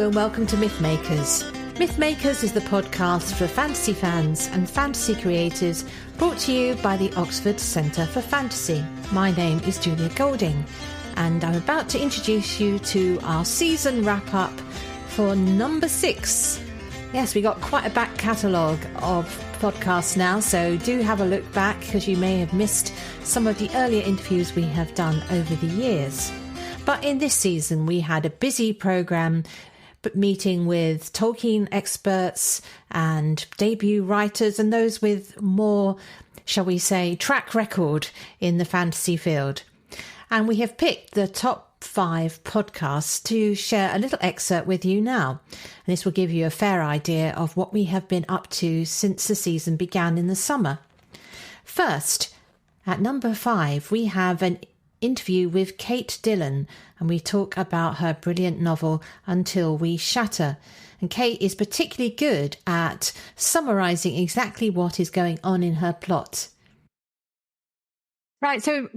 and welcome to Mythmakers. Mythmakers is the podcast for fantasy fans and fantasy creators, brought to you by the Oxford Centre for Fantasy. My name is Julia Golding, and I'm about to introduce you to our season wrap-up for number 6. Yes, we got quite a back catalogue of podcasts now, so do have a look back because you may have missed some of the earlier interviews we have done over the years. But in this season, we had a busy programme, meeting with Tolkien experts and debut writers and those with more, shall we say, track record in the fantasy field. And we have picked the top 5 podcasts to share a little excerpt with you now. And this will give you a fair idea of what we have been up to since the season began in the summer. First, at number 5, we have an interview with Kate Dillon, and we talk about her brilliant novel Until We Shatter. And Kate is particularly good at summarising exactly what is going on in her plot. Right, so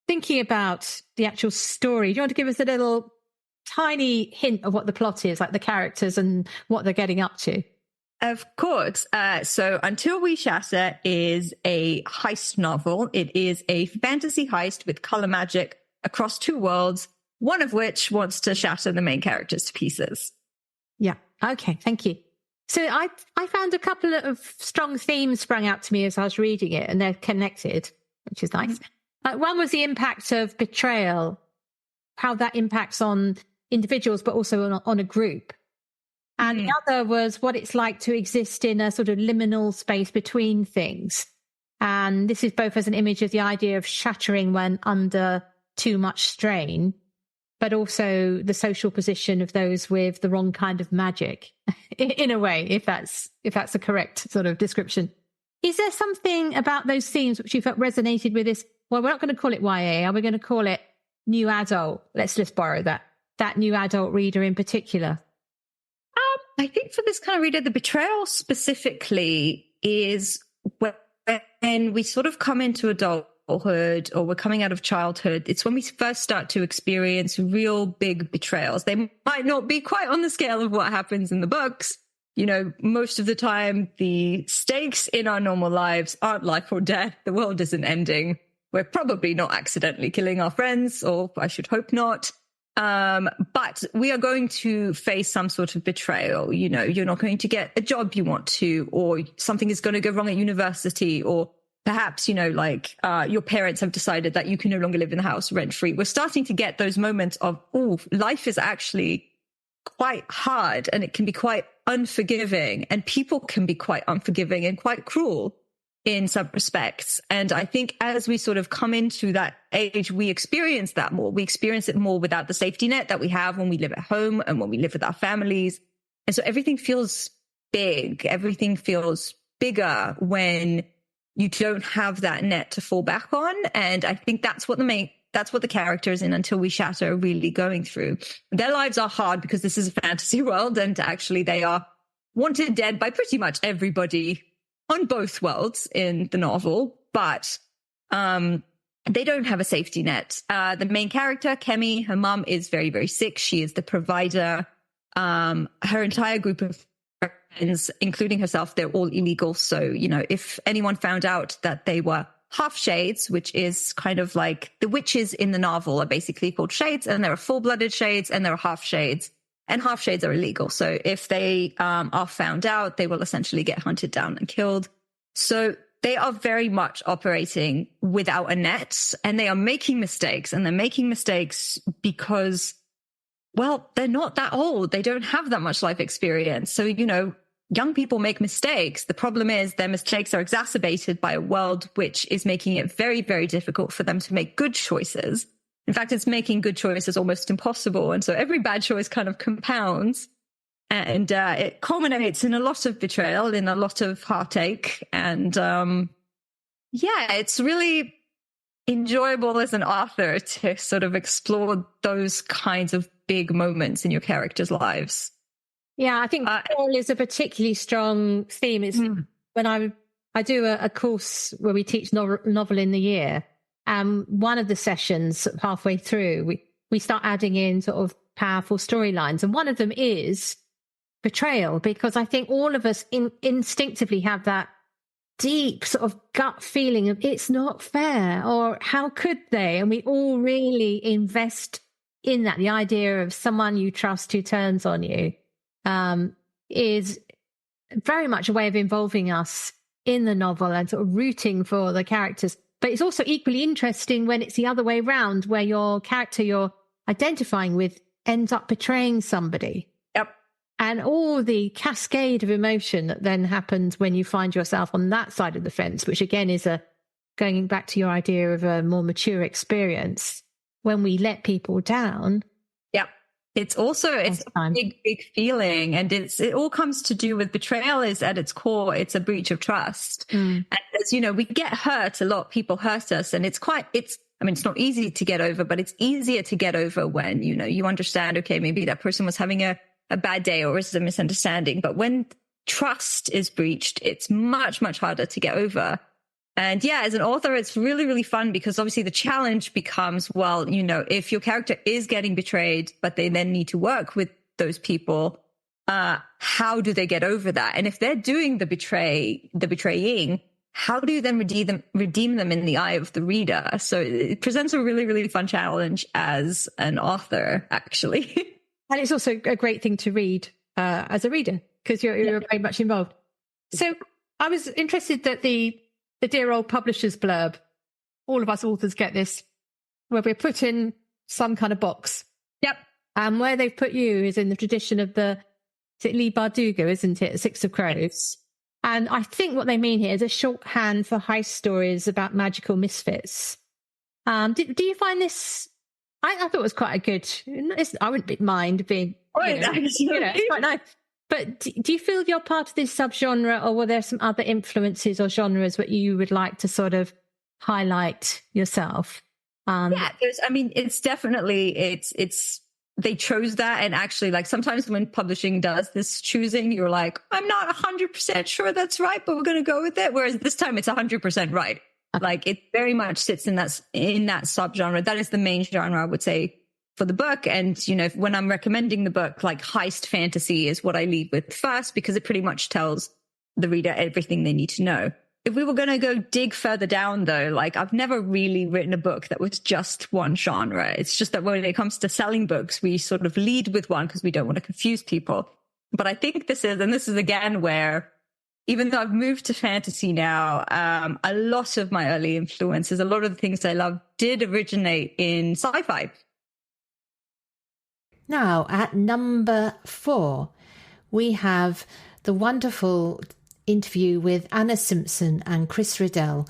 thinking about the actual story, do you want to give us a little tiny hint of what the plot is, like the characters and what they're getting up to? Of course. So Until We Shatter is a heist novel. It is a fantasy heist with color magic across 2 worlds, one of which wants to shatter the main characters to pieces. Yeah. Okay. Thank you. So I found a couple of strong themes sprung out to me as I was reading it, and they're connected, which is nice. One was the impact of betrayal, how that impacts on individuals, but also on a group. And the other was what it's like to exist in a sort of liminal space between things. And this is both as an image of the idea of shattering when under too much strain, but also the social position of those with the wrong kind of magic, in a way, if that's a correct sort of description. Is there something about those themes which you felt resonated with this? Well, we're not going to call it YA. Are we going to call it new adult? Let's just borrow that new adult reader in particular. I think for this kind of reader, the betrayal specifically is when we sort of come into adulthood or we're coming out of childhood. It's when we first start to experience real big betrayals. They might not be quite on the scale of what happens in the books. You know, most of the time, the stakes in our normal lives aren't life or death. The world isn't ending. We're probably not accidentally killing our friends, or I should hope not. But we are going to face some sort of betrayal. You know, you're not going to get a job you want to, or something is going to go wrong at university, or perhaps, you know, like, your parents have decided that you can no longer live in the house rent free. We're starting to get those moments of, oh, life is actually quite hard and it can be quite unforgiving, and people can be quite unforgiving and quite cruel in some respects. And I think as we sort of come into that age, we experience that more. We experience it more without the safety net that we have when we live at home and when we live with our families. And so everything feels big. Everything feels bigger when you don't have that net to fall back on. And I think that's what the characters in Until We Shatter are really going through. Their lives are hard because this is a fantasy world, and actually they are wanted dead by pretty much everybody on both worlds in the novel, but they don't have a safety net. The main character, Kemi, her mum is very, very sick. She is the provider. Her entire group of friends, including herself, they're all illegal. So, you know, if anyone found out that they were half shades, which is kind of like the witches in the novel are basically called shades, and there are full-blooded shades and there are half shades. And half shades are illegal. So if they are found out, they will essentially get hunted down and killed. So they are very much operating without a net, and they are making mistakes. And they're making mistakes because, well, they're not that old. They don't have that much life experience. So, you know, young people make mistakes. The problem is their mistakes are exacerbated by a world which is making it very, very difficult for them to make good choices. In fact, it's making good choices almost impossible. And so every bad choice kind of compounds, and it culminates in a lot of betrayal, in a lot of heartache. And yeah, it's really enjoyable as an author to sort of explore those kinds of big moments in your characters' lives. Yeah, I think betrayal is a particularly strong theme. It's when I do a course where we teach novel in the year. One of the sessions halfway through, we start adding in sort of powerful storylines. And one of them is betrayal, because I think all of us instinctively have that deep sort of gut feeling of it's not fair, or how could they? And we all really invest in that. The idea of someone you trust who turns on you is very much a way of involving us in the novel and sort of rooting for the characters. But it's also equally interesting when it's the other way around, where your character you're identifying with ends up betraying somebody. Yep. And all the cascade of emotion that then happens when you find yourself on that side of the fence, which again is going back to your idea of a more mature experience, when we let people down. Yep. It's a big feeling, and it all comes to do with betrayal. Is at its core, it's a breach of trust. And as you know, we get hurt a lot. People hurt us, and it's not easy to get over, but it's easier to get over when, you understand, okay, maybe that person was having a bad day or is a misunderstanding. But when trust is breached, it's much, much harder to get over. And yeah, as an author, it's really, really fun, because obviously the challenge becomes, well, if your character is getting betrayed, but they then need to work with those people, how do they get over that? And if they're doing the betraying, how do you then redeem them in the eye of the reader? So it presents a really, really fun challenge as an author, actually. And it's also a great thing to read as a reader, because you're very much involved. So I was interested that the dear old publisher's blurb, all of us authors get this, where we're put in some kind of box. Yep. And where they've put you is in the tradition of is it Lee Bardugo, isn't it? Six of Crows. And I think what they mean here is a shorthand for heist stories about magical misfits. Do you find this? I thought it was quite a good. I wouldn't mind being. It's quite nice. But do you feel you're part of this subgenre, or were there some other influences or genres that you would like to sort of highlight yourself? It's definitely they chose that. And actually, like, sometimes when publishing does this choosing, you're like, I'm not 100% sure that's right, but we're going to go with it. Whereas this time it's 100% right. Like, it very much sits in that subgenre. That is the main genre, I would say, for the book. And, when I'm recommending the book, like, heist fantasy is what I lead with first, because it pretty much tells the reader everything they need to know. If we were going to go dig further down, though, like, I've never really written a book that was just one genre. It's just that when it comes to selling books, we sort of lead with one because we don't want to confuse people. But I think this is again where, even though I've moved to fantasy now, a lot of my early influences, a lot of the things I love did originate in sci-fi. Now, at number 4, we have the wonderful interview with Anna Simpson and Chris Riddell.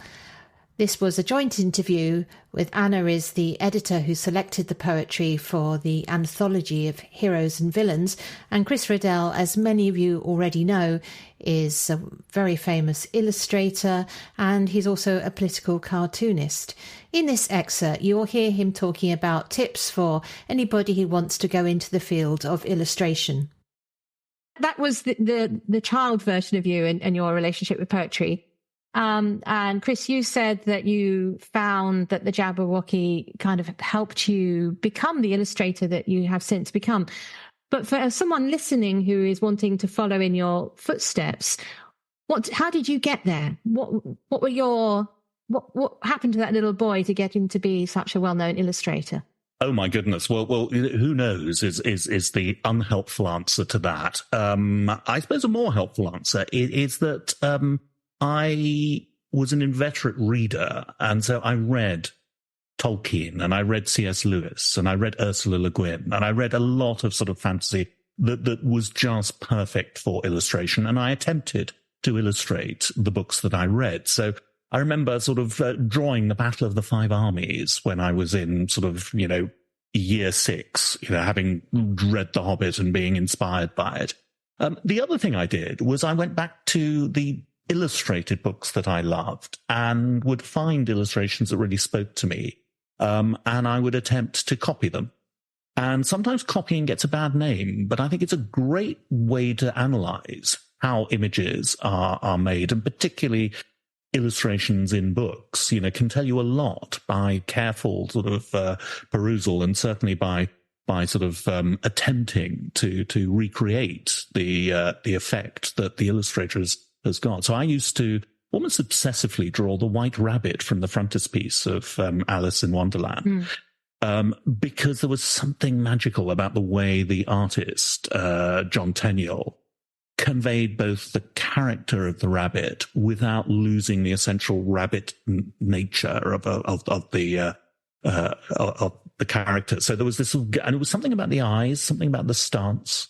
This was a joint interview with Anna, is the editor who selected the poetry for the anthology of heroes and villains. And Chris Riddell, as many of you already know, is a very famous illustrator, and he's also a political cartoonist. In this excerpt, you will hear him talking about tips for anybody who wants to go into the field of illustration. That was the child version of you and your relationship with poetry. And Chris, you said that you found that the Jabberwocky kind of helped you become the illustrator that you have since become. But for someone listening who is wanting to follow in your footsteps, how did you get there? What happened to that little boy to get him to be such a well-known illustrator? Oh my goodness! Well, who knows? Is the unhelpful answer to that? I suppose a more helpful answer is that I was an inveterate reader, and so I read Tolkien, and I read C.S. Lewis, and I read Ursula Le Guin, and I read a lot of sort of fantasy that was just perfect for illustration, and I attempted to illustrate the books that I read. So I remember sort of drawing the Battle of the Five Armies when I was in sort of, year 6, having read The Hobbit and being inspired by it. The other thing I did was I went back to the illustrated books that I loved and would find illustrations that really spoke to me, and I would attempt to copy them. And sometimes copying gets a bad name, but I think it's a great way to analyze how images are made, and particularly illustrations in books, can tell you a lot by careful sort of perusal, and certainly by by sort of attempting to recreate the effect that the illustrator has got. So I used to almost obsessively draw the white rabbit from the frontispiece of Alice in Wonderland. Because there was something magical about the way the artist, John Tenniel, conveyed both the character of the rabbit without losing the essential rabbit nature of the character. So there was this, and it was something about the eyes, something about the stance.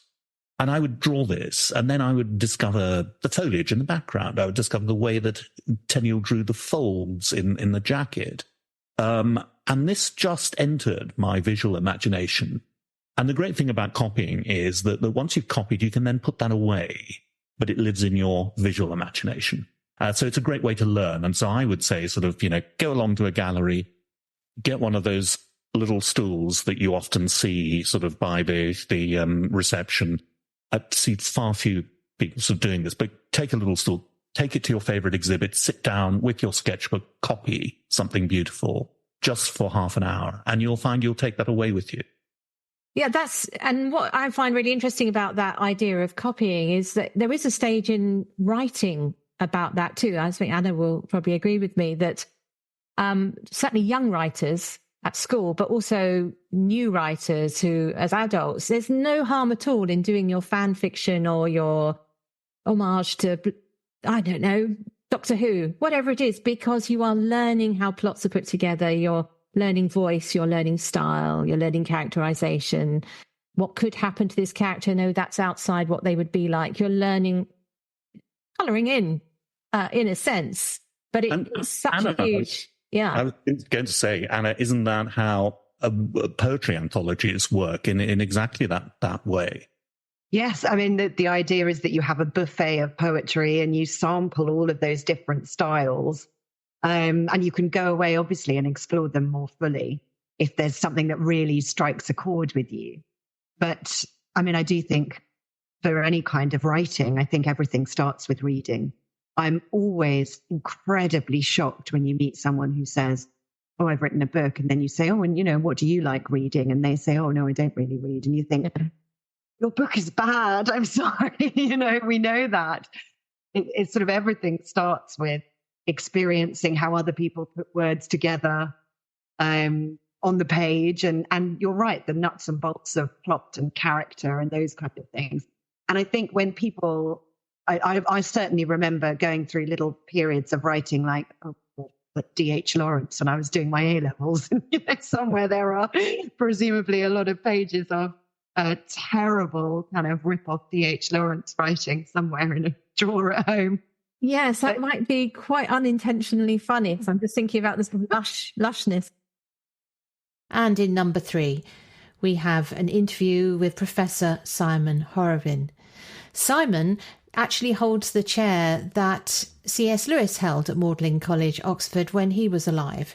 And I would draw this, and then I would discover the foliage in the background. I would discover the way that Tenniel drew the folds in the jacket. And this just entered my visual imagination. And the great thing about copying is that once you've copied, you can then put that away, but it lives in your visual imagination. So it's a great way to learn. And so I would say sort of, go along to a gallery, get one of those little stools that you often see sort of by the reception. I see far few people sort of doing this, but take a little stool, take it to your favorite exhibit, sit down with your sketchbook, copy something beautiful just for half an hour, and you'll find you'll take that away with you. Yeah, and what I find really interesting about that idea of copying is that there is a stage in writing about that too. I think Anna will probably agree with me that certainly young writers at school, but also new writers who, as adults, there's no harm at all in doing your fan fiction or your homage to, I don't know, Doctor Who, whatever it is, because you are learning how plots are put together. You're learning voice, you're learning style, you're learning characterization. What could happen to this character? No, that's outside what they would be like. You're learning, colouring in a sense, but it's such a huge... Yeah, I was going to say, Anna, isn't that how poetry anthologies work in exactly that way? Yes, I mean, the idea is that you have a buffet of poetry and you sample all of those different styles, and you can go away, obviously, and explore them more fully if there's something that really strikes a chord with you. But, I mean, I do think for any kind of writing, I think everything starts with reading. I'm always incredibly shocked when you meet someone who says, oh, I've written a book. And then you say, oh, and what do you like reading? And they say, oh, no, I don't really read. And you think, your book is bad. I'm sorry. We know that. It's sort of everything starts with experiencing how other people put words together on the page. And you're right, the nuts and bolts of plot and character and those kind of things. And I think when people... I certainly remember going through little periods of writing like D.H. Lawrence when I was doing my A-levels. Somewhere there are presumably a lot of pages of terrible kind of rip-off D.H. Lawrence writing somewhere in a drawer at home. Yes, that might be quite unintentionally funny. So I'm just thinking about this lushness. And in number 3, we have an interview with Professor Simon Horowin. Simon actually holds the chair that C.S. Lewis held at Magdalen College, Oxford, when he was alive.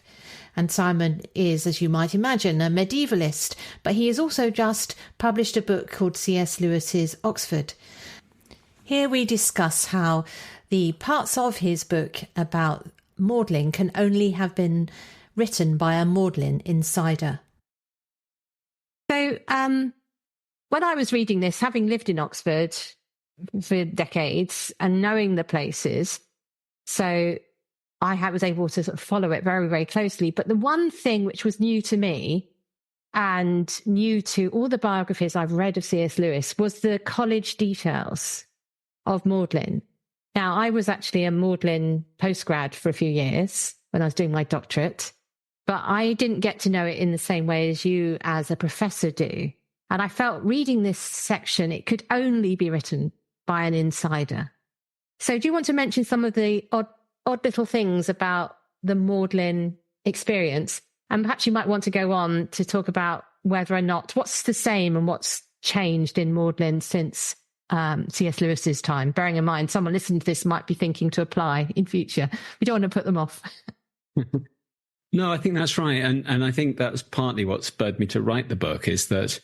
And Simon is, as you might imagine, a medievalist, but he has also just published a book called C.S. Lewis's Oxford. Here we discuss how the parts of his book about Magdalen can only have been written by a Magdalen insider. So when I was reading this, having lived in Oxford for decades and knowing the places, so I was able to sort of follow it very, very closely. But the one thing which was new to me and new to all the biographies I've read of C.S. Lewis was the college details of Magdalen. Now, I was actually a Magdalen postgrad for a few years when I was doing my doctorate, but I didn't get to know it in the same way as you as a professor do. And I felt reading this section, it could only be written by an insider. So do you want to mention some of the odd little things about the Magdalen experience? And perhaps you might want to go on to talk about whether or not, what's the same and what's changed in Magdalen since C.S. Lewis's time, bearing in mind someone listening to this might be thinking to apply in future. We don't want to put them off. No, I think that's right. And I think that's partly what spurred me to write the book is that,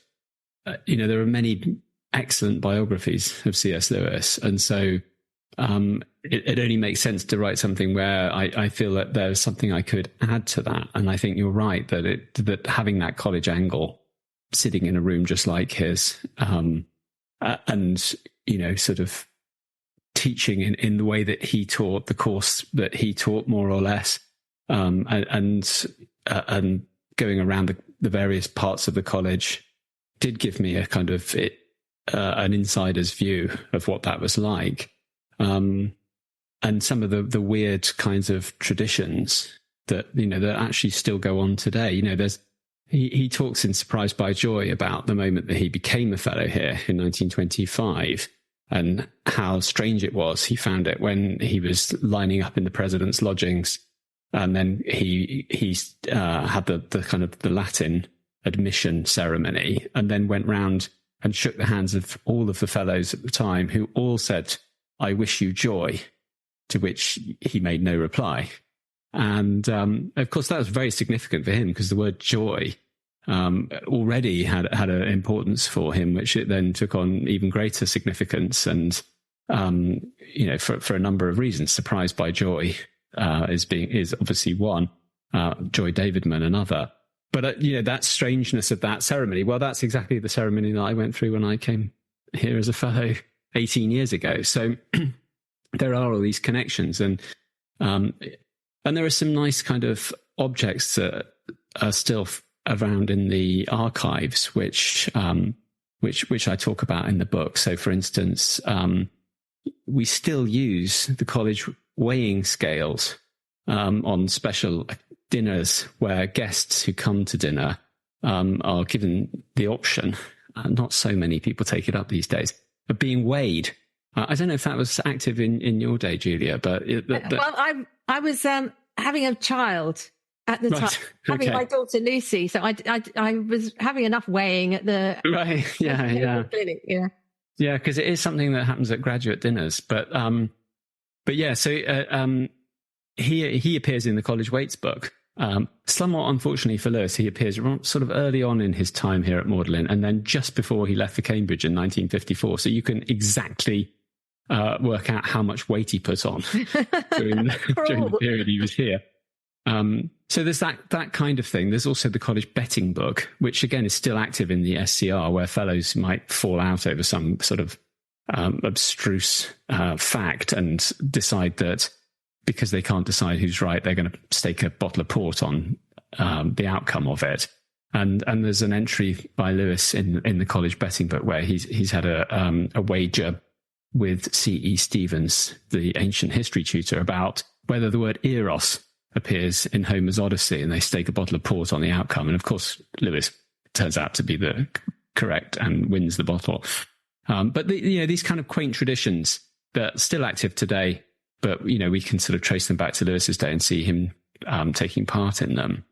there are many excellent biographies of C.S. Lewis. And so it only makes sense to write something where I feel that there's something I could add to that. And I think you're right that having that college angle sitting in a room just like his, and, sort of teaching in the way that he taught, the course that he taught, more or less, and going around the various parts of the college did give me a kind of an insider's view of what that was like. And some of the weird kinds of traditions that actually still go on today. He talks in Surprised by Joy about the moment that he became a fellow here in 1925 and how strange it was. He found it when he was lining up in the president's lodgings, and then he had the kind of the Latin admission ceremony, and then went round and shook the hands of all of the fellows at the time, who all said, "I wish you joy," to which he made no reply. And of course, that was very significant for him, because the word joy already had an importance for him, which it then took on even greater significance. And for a number of reasons, Surprised by Joy is obviously one, Joy Davidman another. But that strangeness of that ceremony, well, that's exactly the ceremony that I went through when I came here as a fellow 18 years ago. So there are all these connections, and there are some nice kind of objects that are still around in the archives, which I talk about in the book. So, for instance, we still use the college weighing scales on special dinners, where guests who come to dinner are given the option. Not so many people take it up these days, of being weighed. I don't know if that was active in your day, Julia, but well, I was having a child at the time, having my daughter Lucy, so I was having enough weighing at the clinic, because it is something that happens at graduate dinners, but yeah, so he appears in the college weights book. Somewhat unfortunately for Lewis, he appears sort of early on in his time here at Magdalen, and then just before he left for Cambridge in 1954. So you can exactly work out how much weight he put on during the period he was here. So there's that kind of thing. There's also the college betting book, which again is still active in the SCR, where fellows might fall out over some sort of abstruse fact and decide that because they can't decide who's right, they're going to stake a bottle of port on the outcome of it. And there's an entry by Lewis in the college betting book where he's had a wager with C.E. Stevens, the ancient history tutor, about whether the word eros appears in Homer's Odyssey, and they stake a bottle of port on the outcome. And of course, Lewis turns out to be the correct and wins the bottle. But these kind of quaint traditions that are still active today, but we can sort of trace them back to Lewis's day and see him taking part in them.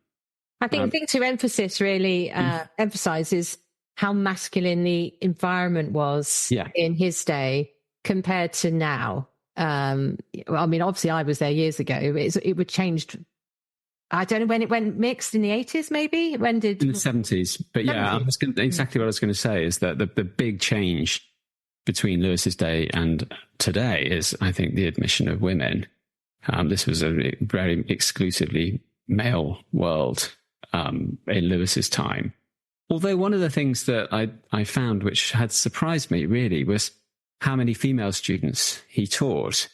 I think Victor emphasis really emphasizes how masculine the environment was in his day compared to now. I mean, obviously I was there years ago. It would changed. I don't know when it went mixed, in the 80s, maybe? When did? In the 70s. But yeah, exactly what I was going to say is that the big change between Lewis's day and today is, I think, the admission of women. This was a very exclusively male world in Lewis's time. Although one of the things that I found which had surprised me really was how many female students he taught.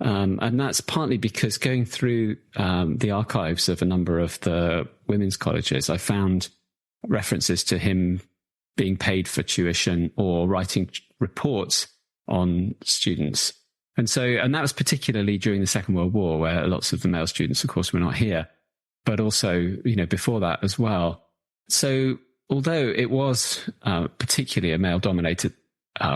And that's partly because going through the archives of a number of the women's colleges, I found references to him being paid for tuition or writing reports on students. And that was particularly during the Second World War, where lots of the male students, of course, were not here, but also, before that as well. So although it was particularly a male-dominated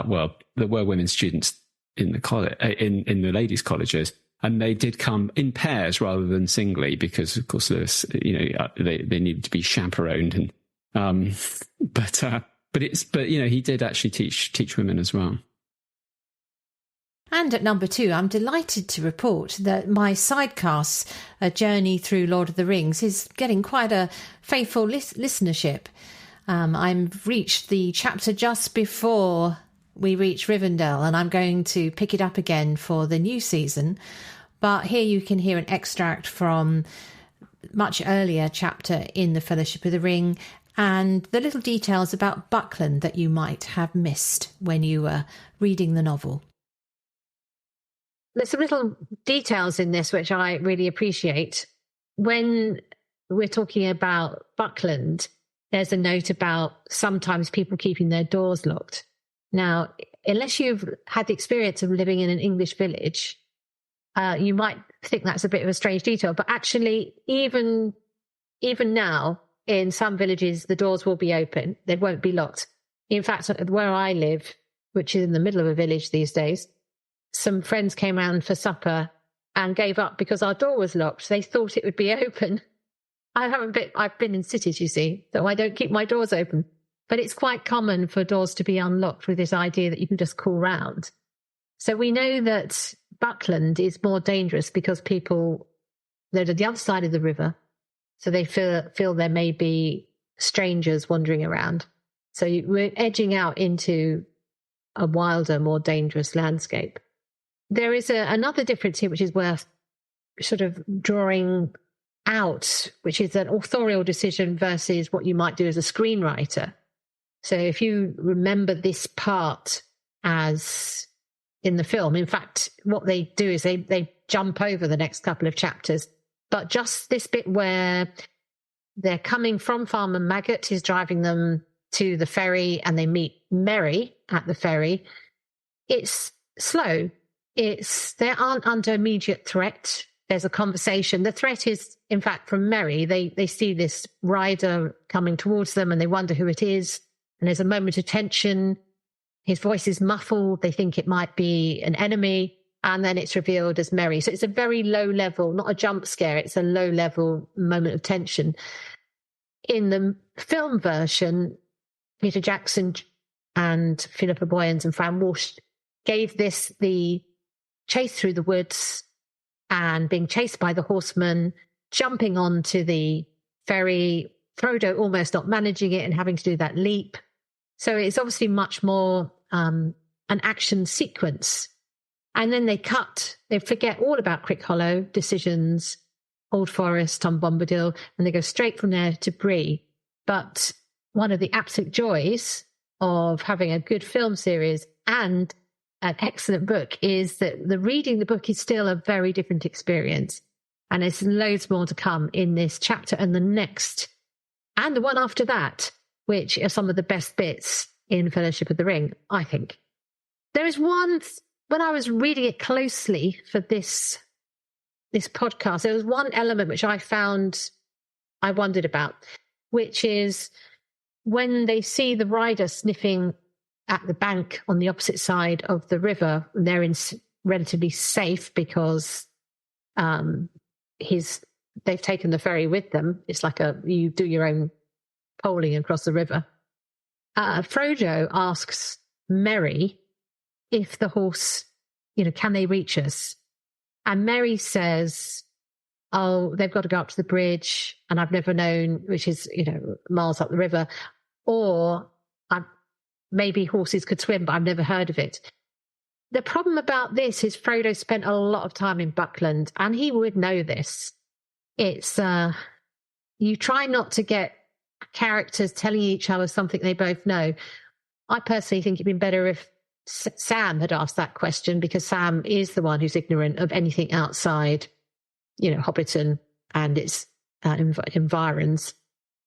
world, there were women students in the college, in the ladies' colleges, and they did come in pairs rather than singly, because of course Lewis, they needed to be chaperoned, and but he did actually teach women as well. And at number 2, I'm delighted to report that my Sidecast, A Journey Through Lord of the Rings, is getting quite a faithful listenership. I've reached the chapter just before we reach Rivendell, and I'm going to pick it up again for the new season. But here you can hear an extract from much earlier chapter in the Fellowship of the Ring, and the little details about Buckland that you might have missed when you were reading the novel. There's some little details in this which I really appreciate. When we're talking about Buckland, there's a note about sometimes people keeping their doors locked. Now, unless you've had the experience of living in an English village, you might think that's a bit of a strange detail, but actually, even now, in some villages, the doors will be open. They won't be locked. In fact, where I live, which is in the middle of a village these days, some friends came round for supper and gave up because our door was locked. They thought it would be open. I've been in cities, you see, so I don't keep my doors open. But it's quite common for doors to be unlocked with this idea that you can just call round. So we know that Buckland is more dangerous because they're at the other side of the river. So they feel there may be strangers wandering around. So we're edging out into a wilder, more dangerous landscape. There is another difference here, which is worth sort of drawing out, which is an authorial decision versus what you might do as a screenwriter. So if you remember this part as in the film, in fact, what they do is they jump over the next couple of chapters. But just this bit where they're coming from Farmer Maggot, who's driving them to the ferry, and they meet Mary at the ferry, it's slow. They aren't under immediate threat. There's a conversation. The threat is, in fact, from Mary. They see this rider coming towards them and they wonder who it is. And there's a moment of tension. His voice is muffled. They think it might be an enemy. And then it's revealed as Mary. So it's a very low level, not a jump scare. It's a low level moment of tension. In the film version, Peter Jackson and Philippa Boyens and Fran Walsh gave this the chase through the woods and being chased by the horsemen, jumping onto the ferry, Frodo almost not managing it and having to do that leap. So it's obviously much more an action sequence. And then they forget all about Crick Hollow, decisions, Old Forest, Tom Bombadil, and they go straight from there to Bree. But one of the absolute joys of having a good film series and an excellent book is that the reading the book is still a very different experience. And there's loads more to come in this chapter and the next, and the one after that, which are some of the best bits in Fellowship of the Ring, I think. There is one, when I was reading it closely for this podcast, there was one element which I wondered about, which is when they see the rider sniffing at the bank on the opposite side of the river, they're relatively safe because they've taken the ferry with them. It's like you do your own poling across the river. Frodo asks Merry if the horse, can they reach us? And Merry says, oh, they've got to go up to the bridge, and I've never known, which is, miles up the river, or maybe horses could swim, but I've never heard of it. The problem about this is Frodo spent a lot of time in Buckland, and he would know this. It's, you try not to get characters telling each other something they both know. I personally think it'd been better if Sam had asked that question, because Sam is the one who's ignorant of anything outside, Hobbiton and its environs.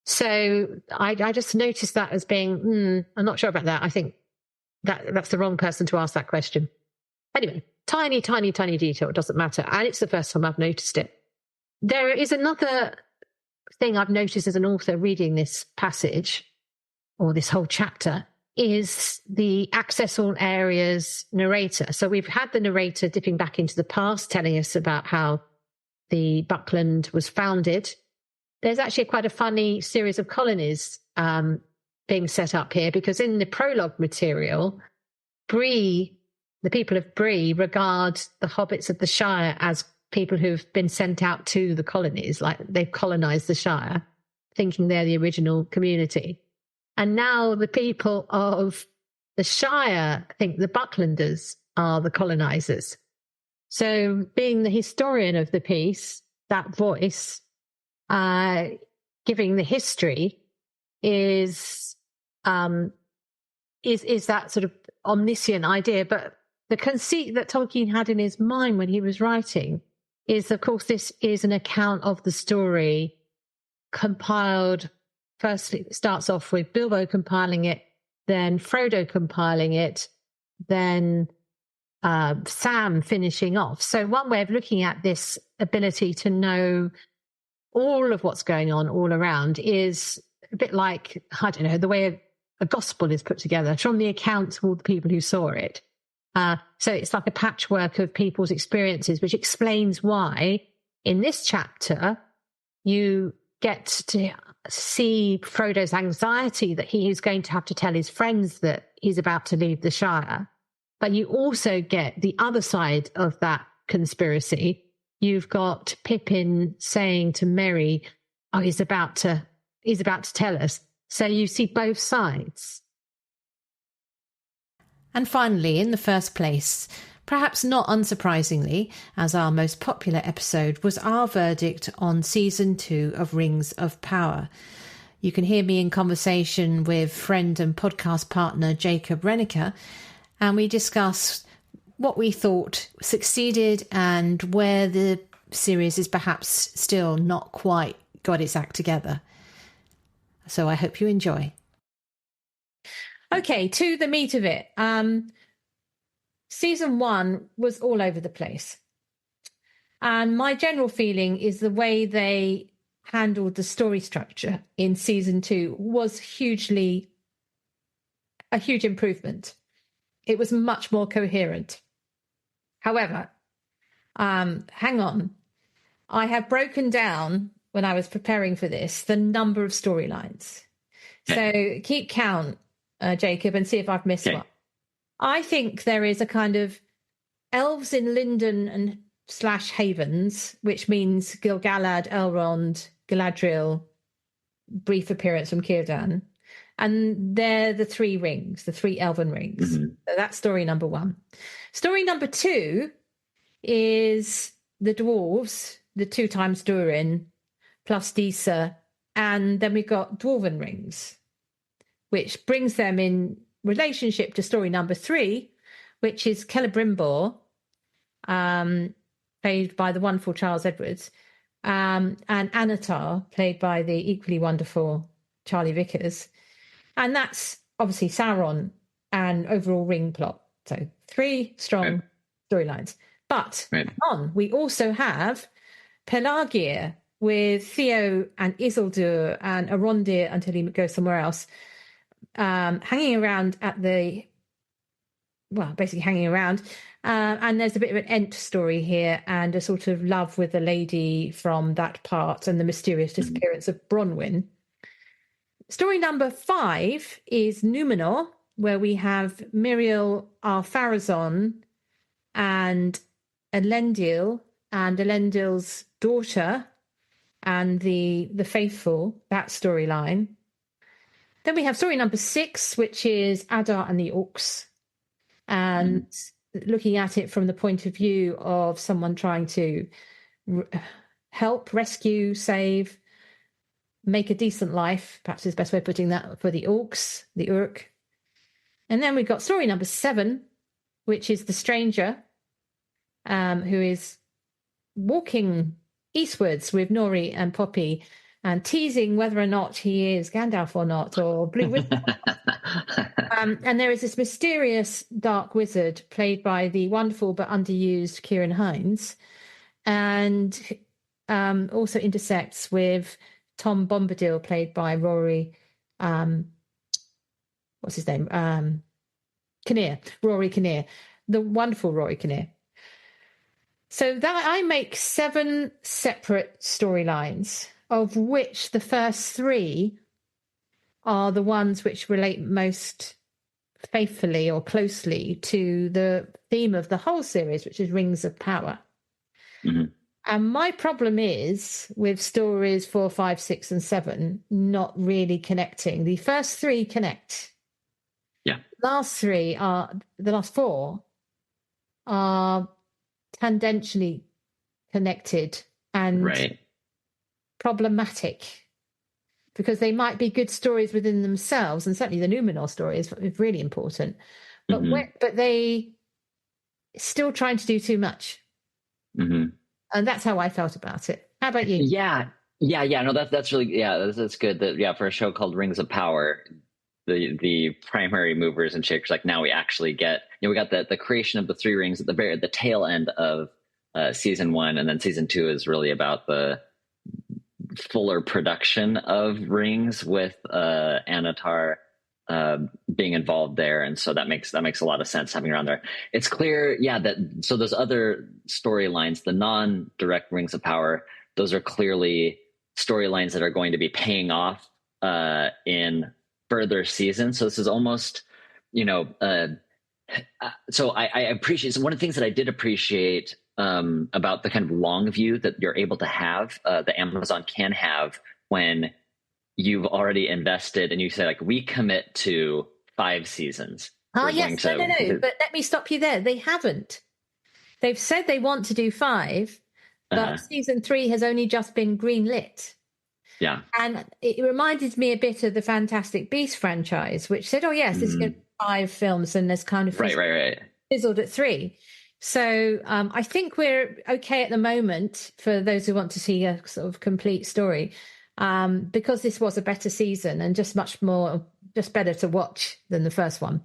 So I just noticed that as being, I'm not sure about that. I think that's the wrong person to ask that question. Anyway, tiny, tiny, tiny detail. It doesn't matter. And it's the first time I've noticed it. There is another thing I've noticed as an author reading this passage, or this whole chapter, is the Access All Areas narrator. So we've had the narrator dipping back into the past, telling us about how the Buckland was founded. There's actually quite a funny series of colonies being set up here, because in the prologue material, Bree, the people of Bree, regard the hobbits of the Shire as people who've been sent out to the colonies, like they've colonized the Shire, thinking they're the original community. And now the people of the Shire think the Bucklanders are the colonizers. So being the historian of the piece, that voice, giving the history, is that sort of omniscient idea. But the conceit that Tolkien had in his mind when he was writing is, of course, this is an account of the story compiled. Firstly, it starts off with Bilbo compiling it, then Frodo compiling it, then Sam finishing off. So one way of looking at this ability to know all of what's going on all around is a bit like, I don't know, the way a gospel is put together from the accounts of all the people who saw it. So it's like a patchwork of people's experiences, which explains why in this chapter you get to see Frodo's anxiety that he is going to have to tell his friends that he's about to leave the Shire. But you also get the other side of that conspiracy. You've got Pippin saying to Merry, "Oh, he's about to tell us." So you see both sides. And finally, in the first place, perhaps not unsurprisingly, as our most popular episode, was our verdict on Season 2 of Rings of Power. You can hear me in conversation with friend and podcast partner Jacob Renneker, and we discussed what we thought succeeded and where the series is perhaps still not quite got its act together. So I hope you enjoy. Okay, to the meat of it. Season 1 was all over the place. And my general feeling is the way they handled the story structure in Season 2 was a huge improvement. It was much more coherent. However, hang on. I have broken down, when I was preparing for this, the number of storylines. So keep count, Jacob, and see if I've missed one. I think there is a kind of elves in Lindon and / Havens, which means Gil-galad, Elrond, Galadriel, brief appearance from Círdan. And they're the 3 rings, the 3 elven rings. Mm-hmm. So that's story number 1. Story number 2 is the dwarves, the 2 times Durin, plus Disa. And then we've got dwarven rings, which brings them in relationship to story number 3, which is Celebrimbor, played by the wonderful Charles Edwards, and Anatar, played by the equally wonderful Charlie Vickers. And that's obviously Sauron and overall ring plot. So 3 strong storylines. But we also have Pelagia with Theo and Isildur and Arondir until he goes somewhere else, hanging around basically hanging around. And there's a bit of an Ent story here and a sort of love with a lady from that part and the mysterious disappearance of Bronwyn. Story number 5 is Númenor, where we have Miriel Ar-Pharazôn and Elendil and Elendil's daughter and the faithful, that storyline. Then we have story number 6, which is Adar and the Orcs, and looking at it from the point of view of someone trying to help, rescue, save, make a decent life, perhaps is the best way of putting that, for the Orcs, the Urk. And then we've got story number 7, which is the stranger, who is walking eastwards with Nori and Poppy and teasing whether or not he is Gandalf or not, or Blue Wizard. And there is this mysterious dark wizard played by the wonderful but underused Kieran Hines, and also intersects with Tom Bombadil, played by Rory, what's his name? Kinnear, Rory Kinnear, the wonderful Rory Kinnear. So that I make 7 separate storylines, of which the first 3 are the ones which relate most faithfully or closely to the theme of the whole series, which is Rings of Power. Mm-hmm. And my problem is with stories 4, 5, 6, and 7 not really connecting. The first 3 connect. Yeah. The last 4 are tangentially connected and problematic. because they might be good stories within themselves, and certainly the Numenor story is really important. But but they still trying to do too much, and that's how I felt about it. How about you? Yeah. No, that's really that's good. That for a show called Rings of Power, the primary movers and shakers, like, now we actually get, we got the creation of the 3 rings at the tail end of season 1, and then season 2 is really about the fuller production of rings with Anatar being involved there, and so that makes a lot of sense having around there. It's clear, that so those other storylines, the non-direct Rings of Power, those are clearly storylines that are going to be paying off in further seasons. So this is almost, so I appreciate, so one of the things that I did appreciate about the kind of long view that you're able to have, that Amazon can have when you've already invested and you say, like, we commit to 5 seasons. Oh, yes. No. But let me stop you there. They haven't. They've said they want to do 5, but season 3 has only just been greenlit. Yeah. And it reminded me a bit of the Fantastic Beasts franchise, which said, oh, yes, this is going to be 5 films, and there's kind of fizzled at 3. So I think we're okay at the moment for those who want to see a sort of complete story, because this was a better season and just better to watch than the first one.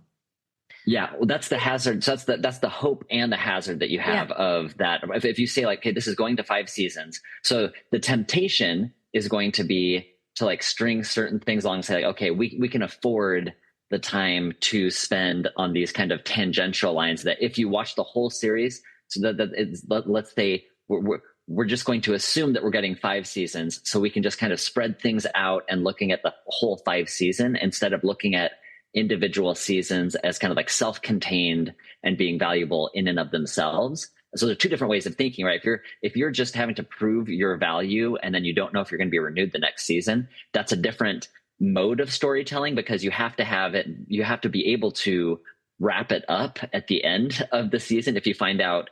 Yeah, well, that's the hazard. So that's the hope and the hazard that you have of that. If you say, like, okay, this is going to 5 seasons, so the temptation is going to be to, like, string certain things along and say, like, okay, we can afford the time to spend on these kind of tangential lines that if you watch the whole series, so that it's, let's say we're just going to assume that we're getting 5 seasons, so we can just kind of spread things out and looking at the whole 5 season instead of looking at individual seasons as kind of like self-contained and being valuable in and of themselves. So there are 2 different ways of thinking, right? If you're just having to prove your value and then you don't know if you're going to be renewed the next season, that's a different mode of storytelling, because you have to be able to wrap it up at the end of the season. If you find out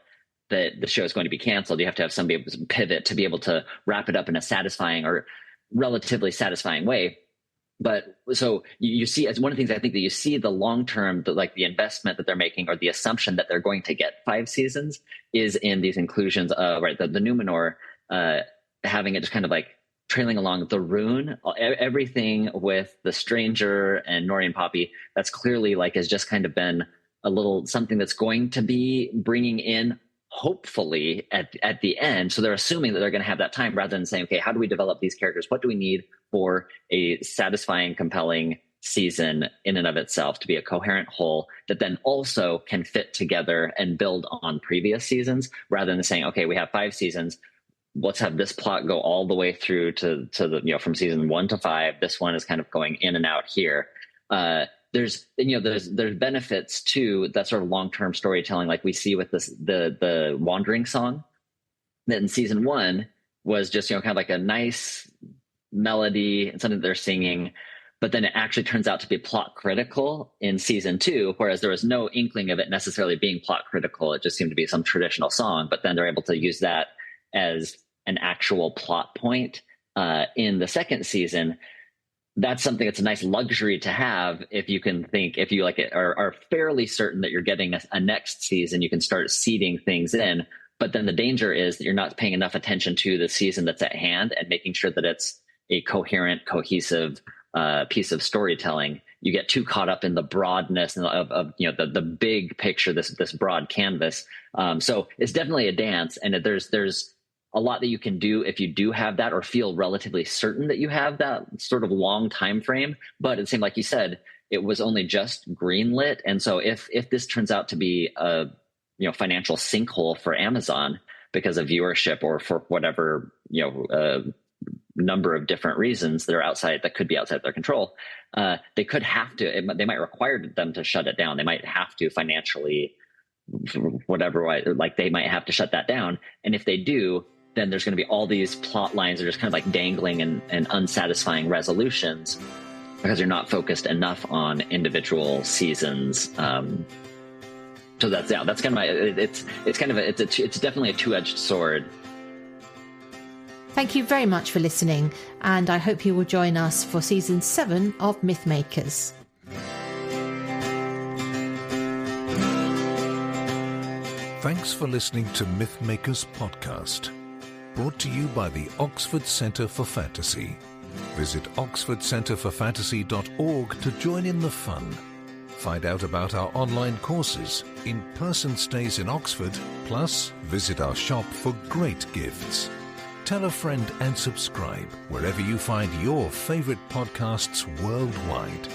that the show is going to be canceled, you have to have somebody pivot to be able to wrap it up in a satisfying or relatively satisfying way. But so you see, as one of the things I think that you see the long-term, like the investment that they're making, or the assumption that they're going to get 5 seasons, is in these inclusions of, right, the Numenor, having it just kind of like trailing along the rune, everything with the stranger and Nori and Poppy, that's clearly like has just kind of been a little something that's going to be bringing in, hopefully, at the end. So they're assuming that they're going to have that time, rather than saying, okay, how do we develop these characters? What do we need for a satisfying, compelling season in and of itself to be a coherent whole that then also can fit together and build on previous seasons, rather than saying, okay, we have 5 seasons, let's have this plot go all the way through to the, from season 1 to 5. This one is kind of going in and out here. There's benefits to that sort of long-term storytelling, like we see with the Wandering Song, that in season 1 was just, kind of like a nice melody and something they're singing, but then it actually turns out to be plot critical in season 2, whereas there was no inkling of it necessarily being plot critical. It just seemed to be some traditional song, but then they're able to use that as an actual plot point in the second season. That's something that's a nice luxury to have if you like it, are fairly certain that you're getting a next season. You can start seeding things in, but then the danger is that you're not paying enough attention to the season that's at hand and making sure that it's a coherent, cohesive piece of storytelling. You get too caught up in the broadness of the big picture, this broad canvas. So it's definitely a dance, and there's a lot that you can do if you do have that, or feel relatively certain that you have that sort of long time frame. But it seemed, like you said, it was only just greenlit, and so if this turns out to be a financial sinkhole for Amazon because of viewership, or for whatever number of different reasons that could be outside their control, they could have to. They might require them to shut it down. They might have to financially, whatever, like they might have to shut that down. And if they do, then there's going to be all these plot lines that are just kind of like dangling and unsatisfying resolutions, because you're not focused enough on individual seasons. So that's kind of it's definitely a 2-edged sword. Thank you very much for listening, and I hope you will join us for season 7 of Mythmakers. Thanks for listening to Mythmakers podcast, brought to you by the Oxford Centre for Fantasy. Visit oxfordcenterforfantasy.org to join in the fun. Find out about our online courses, in-person stays in Oxford, plus visit our shop for great gifts. Tell a friend and subscribe wherever you find your favourite podcasts worldwide.